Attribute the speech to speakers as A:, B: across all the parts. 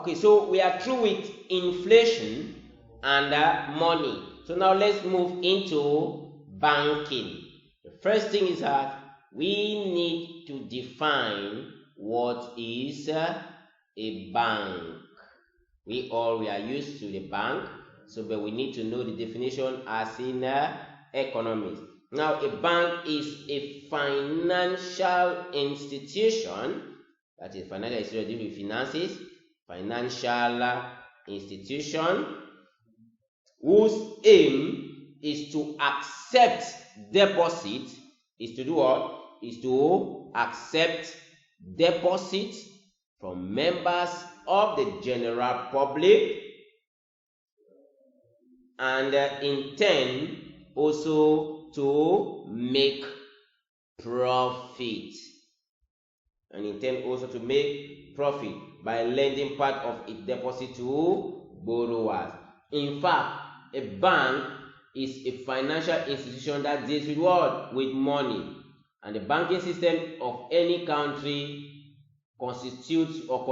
A: Okay, so we are through with inflation and money. So now let's move into banking. The first thing is that we need to define what is a bank. We are used to the bank, but we need to know the definition as in economics. Now, a bank is a financial institution, that is financial institution dealing with finances, financial institution whose aim is to accept deposit, is to do what? Is to accept deposit from members of the general public and intend also to make profit. By lending part of its deposit to borrowers. In fact, a bank is a financial institution that deals with what? With money. And the banking system of any country consists of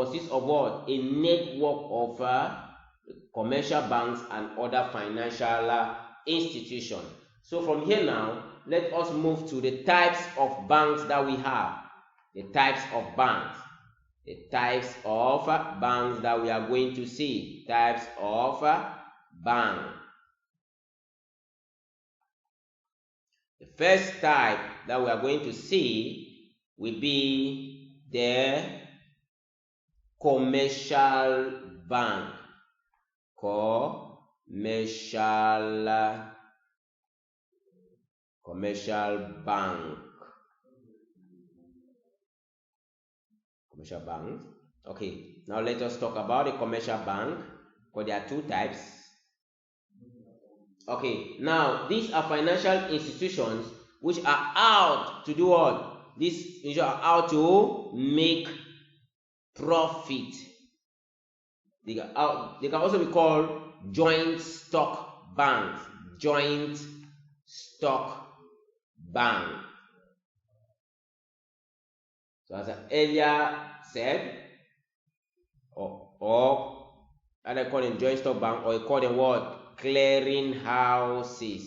A: what? A network of commercial banks and other financial institutions. So from here now, let us move to the types of banks that we have. The types of banks that we are going to see. Types of bank. The first type that we are going to see will be the commercial bank. Commercial bank. Okay, now let us talk about the commercial bank, because there are two types. Okay, now these are financial institutions which are out to do what? These are out to make profit. They can also be called joint stock banks. Joint stock bank. So as I earlier said, or I call them joint stock bank, or I call them what? Clearing houses.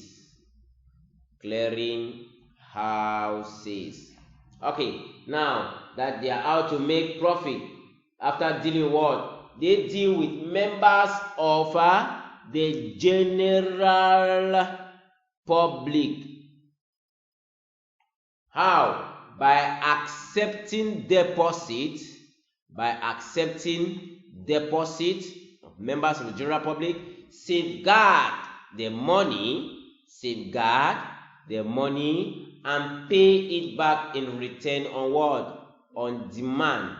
A: Okay, now that they are out to make profit, after dealing with what? They deal with members of the general public. How? By accepting deposit of members of the general public, safeguard the money, and pay it back in return on what? On demand.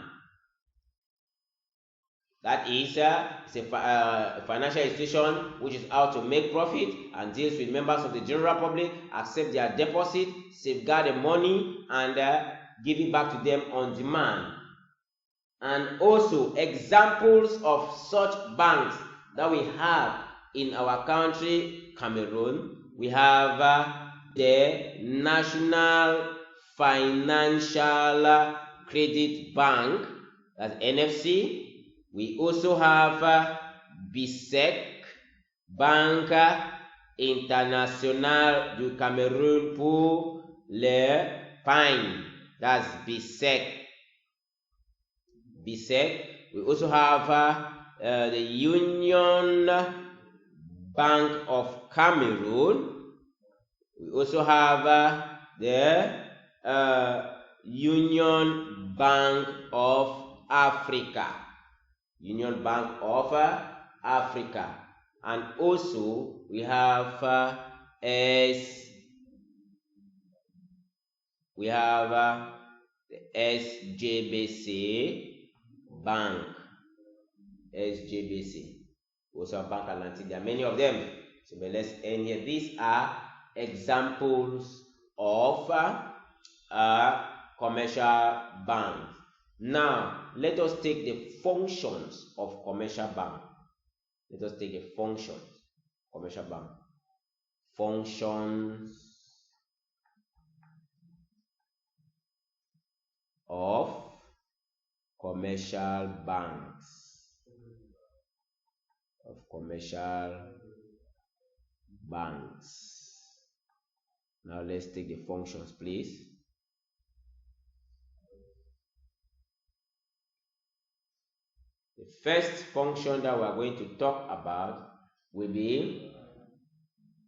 A: That is it's a financial institution which is out to make profit and deals with members of the general public, accept their deposit, safeguard the money, and give it back to them on demand. And also examples of such banks that we have in our country, Cameroon. We have the National Financial Credit Bank, that's NFC. We also have BISEC, Banque Internationale du Cameroun pour l'Épargne. That's BISEC. We also have the Union Bank of Cameroon. We also have the Union Bank of Africa. And also we have the SGBC Bank. Also Bank Atlantic. There are many of them. So but let's end here. These are examples of commercial banks. Now, let us take the functions of commercial bank. Functions of commercial banks. of commercial banks. Now let's take the functions, please. The first function that we are going to talk about will be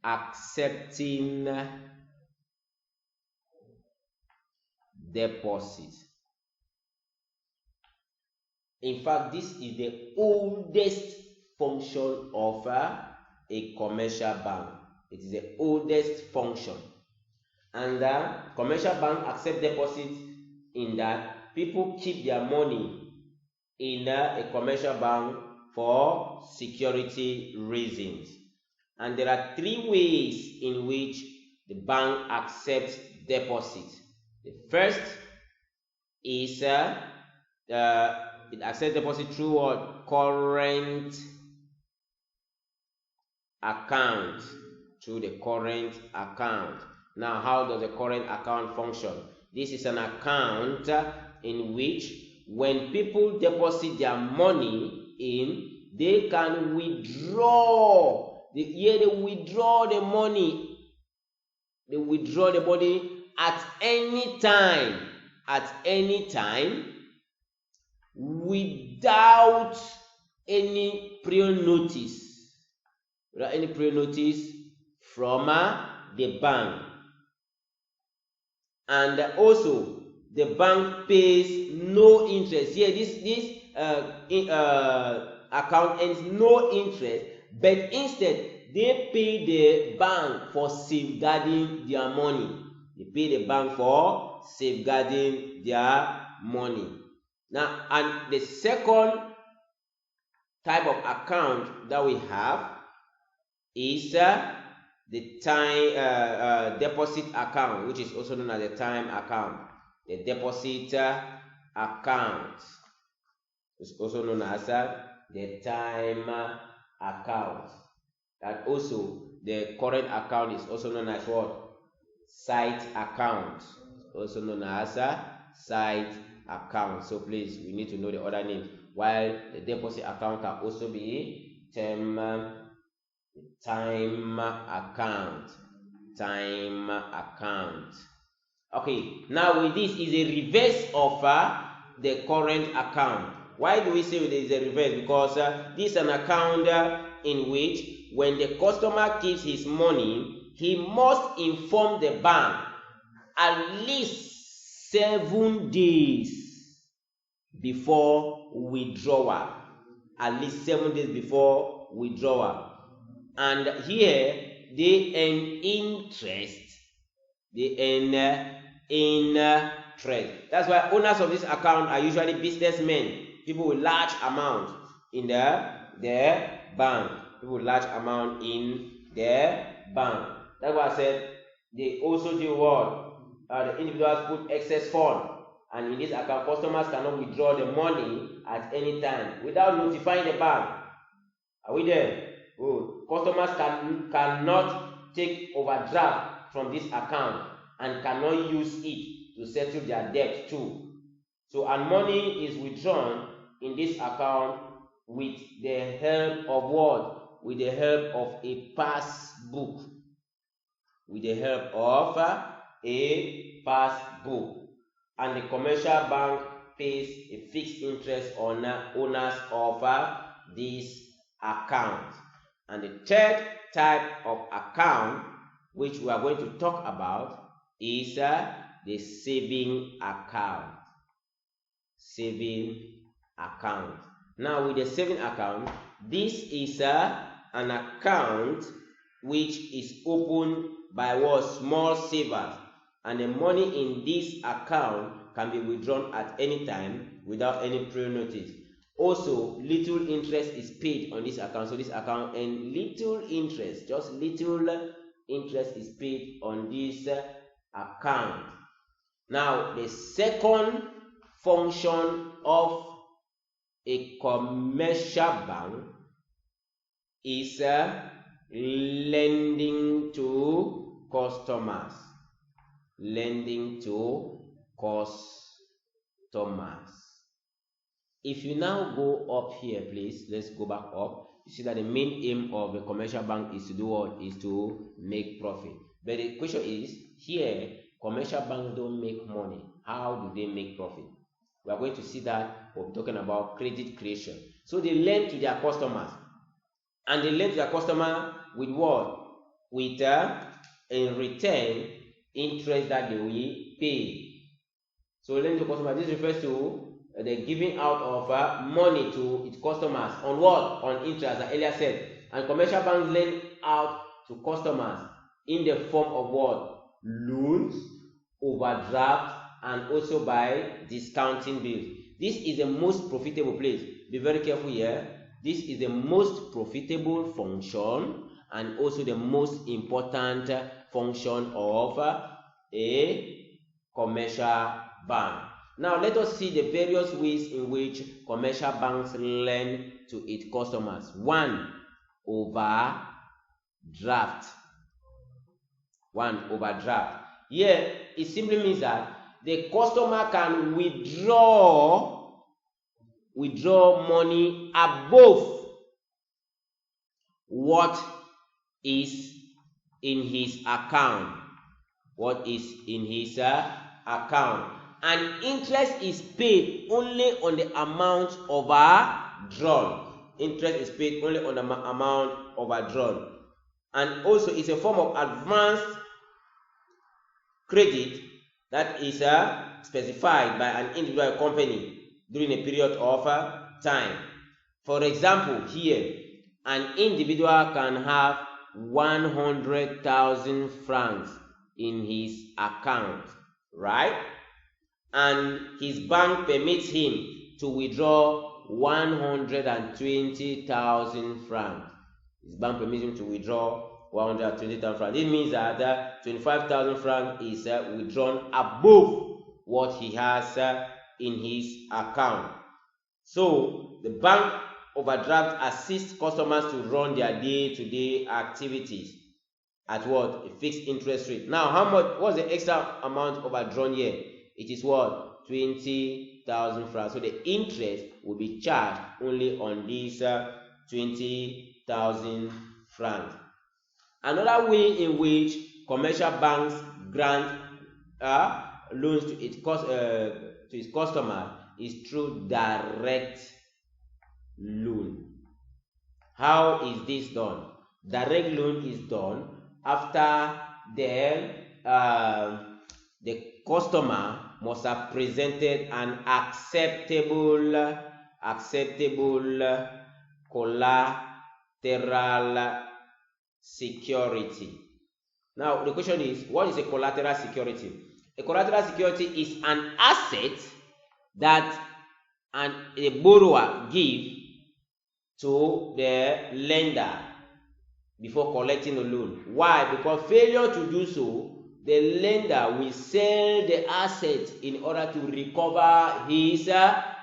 A: accepting deposit. In fact, this is the oldest function of a commercial bank. It is the oldest function. And commercial bank accept deposits in that people keep their money in a commercial bank for security reasons. And there are three ways in which the bank accepts deposits. The first is it accepts deposit through what? Current account. Through the current account. Now, how does the current account function? This is an account in which when people deposit their money in, they can withdraw. They withdraw the money. They withdraw the money at any time. At any time, without any prior notice. Without any prior notice from the bank. And also, the bank pays no interest. Here, this account earns no interest, but instead they pay the bank for safeguarding their money. They pay the bank for safeguarding their money. Now, and the second type of account that we have is the time deposit account, which is also known as the time account. The deposit account is also known as the time account. And also the current account is also known as what? Sight account. Also known as sight account. So please, we need to know the other name. While the deposit account can also be time account. Time account. Okay, now with this is a reverse of the current account. Why do we say there is a reverse? Because this is an account in which when the customer keeps his money, he must inform the bank at least 7 days before withdrawal. At least 7 days before withdrawal. And here they earn interest. They earn interest. That's why owners of this account are usually businessmen, people with large amount in their bank. People with large amount in their bank. That's why I said they also do what? The individuals put excess fund, and in this account, customers cannot withdraw the money at any time without notifying the bank. Are we there? Good. Customers cannot take overdraft from this account and cannot use it to settle their debt too. So, and money is withdrawn in this account with the help of what? With the help of a passbook. With the help of a passbook. And the commercial bank pays a fixed interest on owners of this account. And the third type of account which we are going to talk about is the saving account. Saving account. Now with the saving account, this is an account which is opened by what? Small savers, and the money in this account can be withdrawn at any time without any prior notice. Also, little interest is paid on this account. So this account and little interest, just little interest is paid on this account. Now, the second function of a commercial bank is lending to customers. Lending to customers. If you now go up here, please, let's go back up. You see that the main aim of a commercial bank is to do what? Is to make profit. But the question is, here, commercial banks don't make money. How do they make profit? We are going to see that we're talking about credit creation. So they lend to their customers. And they lend to their customer with what? With in return, interest that they will pay. So lend to customer, this refers to the giving out of money to its customers on what? On interest, as I earlier said. And commercial banks lend out to customers in the form of what? Loans, overdraft, and also by discounting bills. This is the most profitable place. Be very careful here. This is the most profitable function and also the most important function of a commercial bank. Now let us see the various ways in which commercial banks lend to its customers. 1. Overdraft. 1. Overdraft. Here it simply means that the customer can withdraw money above what is in his account. What is in his account. And interest is paid only on the amount overdrawn. Interest is paid only on the amount overdrawn. And also it's a form of advanced credit that is specified by an individual company during a period of time. For example, here, an individual can have 100,000 francs in his account, right? And his bank permits him to withdraw 120,000 francs. His bank permits him to withdraw 120,000 francs. This means that 25,000 francs is withdrawn above what he has in his account. So the bank overdraft assists customers to run their day-to-day activities at what? A fixed interest rate. Now, how much? What's the extra amount overdrawn here? It is what? 20,000 francs. So the interest will be charged only on these 20,000 francs. Another way in which commercial banks grant loans to its customer is through direct loan. How is this done? Direct loan is done after the customer must have presented an acceptable collateral security. Now the question is, what is a collateral security? A collateral security is an asset that a borrower gives to the lender before collecting a loan. Why? Because failure to do so, the lender will sell the asset in order to recover his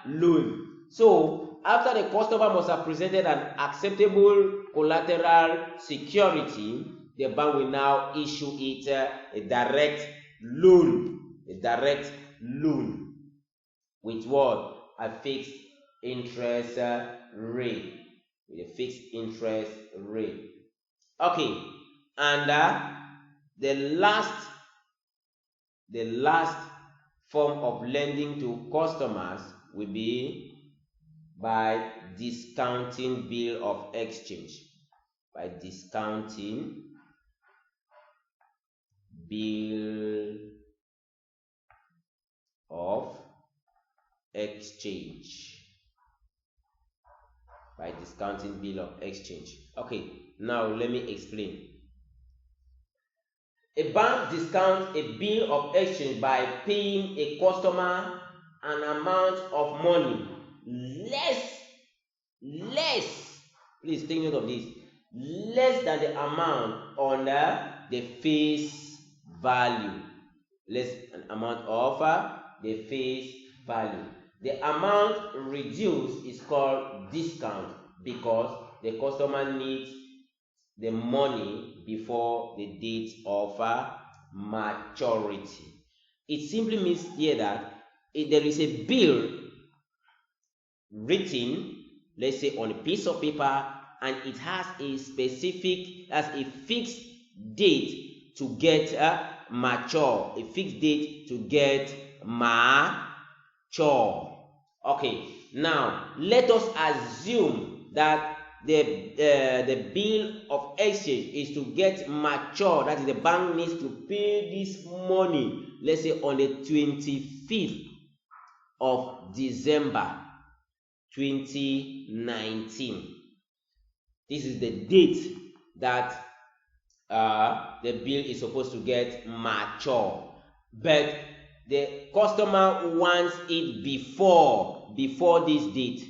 A: loan. So after the customer must have presented an acceptable collateral security, the bank will now issue it a direct loan. A direct loan with what? A fixed interest rate. With a fixed interest rate. Okay, and the last form of lending to customers will be by discounting bill of exchange. By discounting bill of exchange. By discounting bill of exchange. Okay, now let me explain. A bank discounts a bill of exchange by paying a customer an amount of money less, please take note of this, less than the amount on the face value. Less an amount of the face value. The amount reduced is called discount because the customer needs the money before the date of maturity. It simply means here that if there is a bill written, let's say on a piece of paper, and it has a fixed date to get mature, a fixed date to get mature. Okay, now let us assume that the bill of exchange is to get mature. That is, the bank needs to pay this money, let's say on the 25th of December 2019. This is the date that the bill is supposed to get mature, but the customer wants it before this date.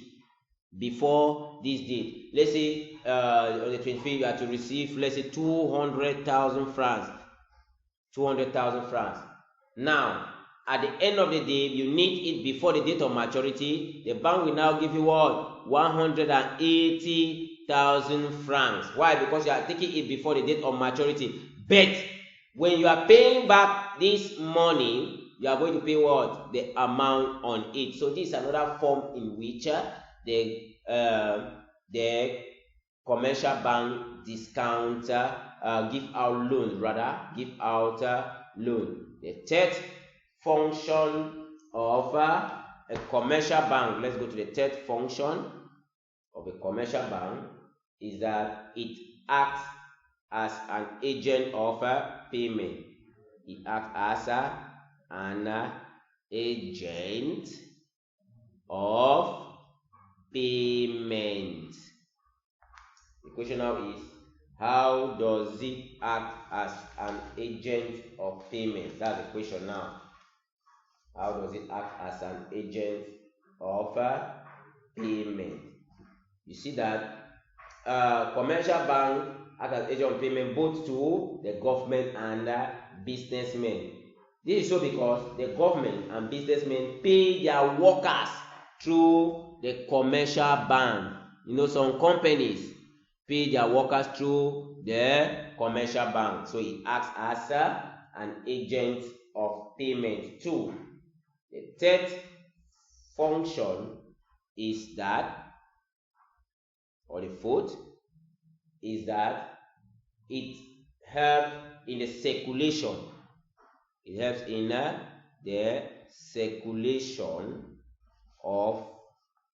A: Let's say on the 25th you are to receive, let's say 200,000 francs. Now, at the end of the day, you need it before the date of maturity. The bank will now give you what? 180,000 francs. Why? Because you are taking it before the date of maturity. But when you are paying back this money, you are going to pay what? The amount on it. So this is another form in which the commercial bank discount give out loan. The third function of a commercial bank, let's go to the third function of a commercial bank, is that it acts as an agent of payment. It acts as an agent of payment. The question now is, how does it act as an agent of payment? That's the question now. How does it act as an agent of payment? You see that commercial bank act as agent of payment both to the government and businessmen. This is so because the government and businessmen pay their workers through the commercial bank. Some companies pay their workers through the commercial bank. So it acts as an agent of payment too. The third function is that, or the fourth, is that it helps in the circulation. It helps in the circulation of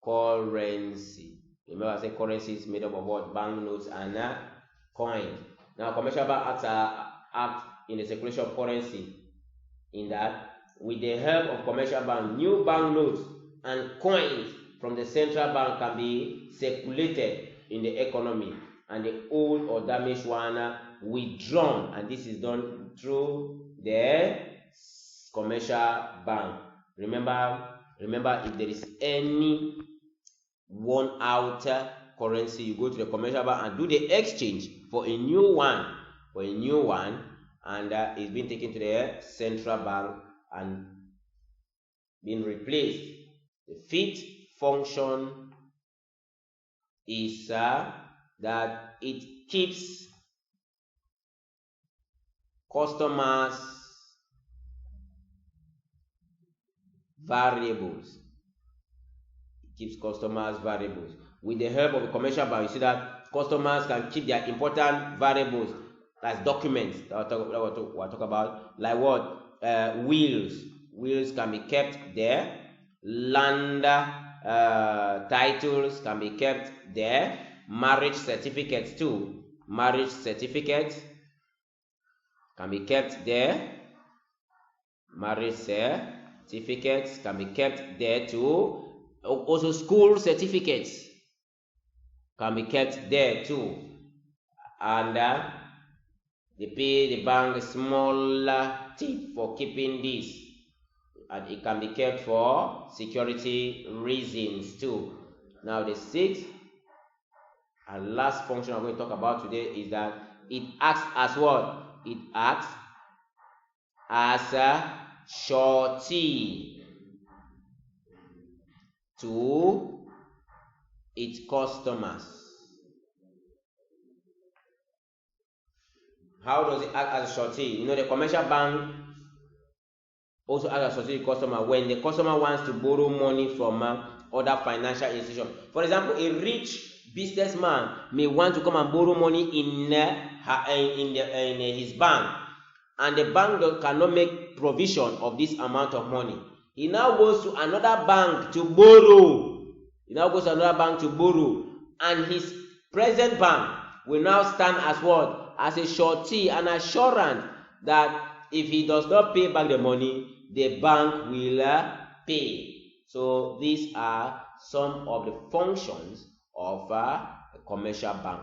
A: currency. Remember, I said currency is made up of what? Banknotes and coins. Now, commercial bank act in the circulation of currency, in that with the help of commercial bank, new banknotes and coins from the central bank can be circulated in the economy, and the old or damaged one withdrawn, and this is done through the commercial bank. Remember, if there is any worn out currency, you go to the commercial bank and do the exchange for a new one, and it's been taken to the central bank and been replaced. The fifth function is that it keeps customers variables. With the help of a commercial bank, you see that customers can keep their important variables, as documents that we'll talk about, like what? Wills can be kept there. Land titles can be kept there. Marriage certificates too. Marriage certificates can be kept there. Marriage certificates can be kept there too. Also, school certificates can be kept there too. And they pay the bank a small tip for keeping this. And it can be kept for security reasons too. Now, the sixth and last function I'm going to talk about today is that it acts as what? It acts as a surety to its customers. How does it act as a surety? The commercial bank also acts as a surety to the customer when the customer wants to borrow money from other financial institutions. For example, a rich businessman may want to come and borrow money in his bank, and the bank cannot make provision of this amount of money. He now goes to another bank to borrow. And his present bank will now stand as what? As a surety, an assurance that if he does not pay back the money, the bank will pay. So these are some of the functions of a commercial bank.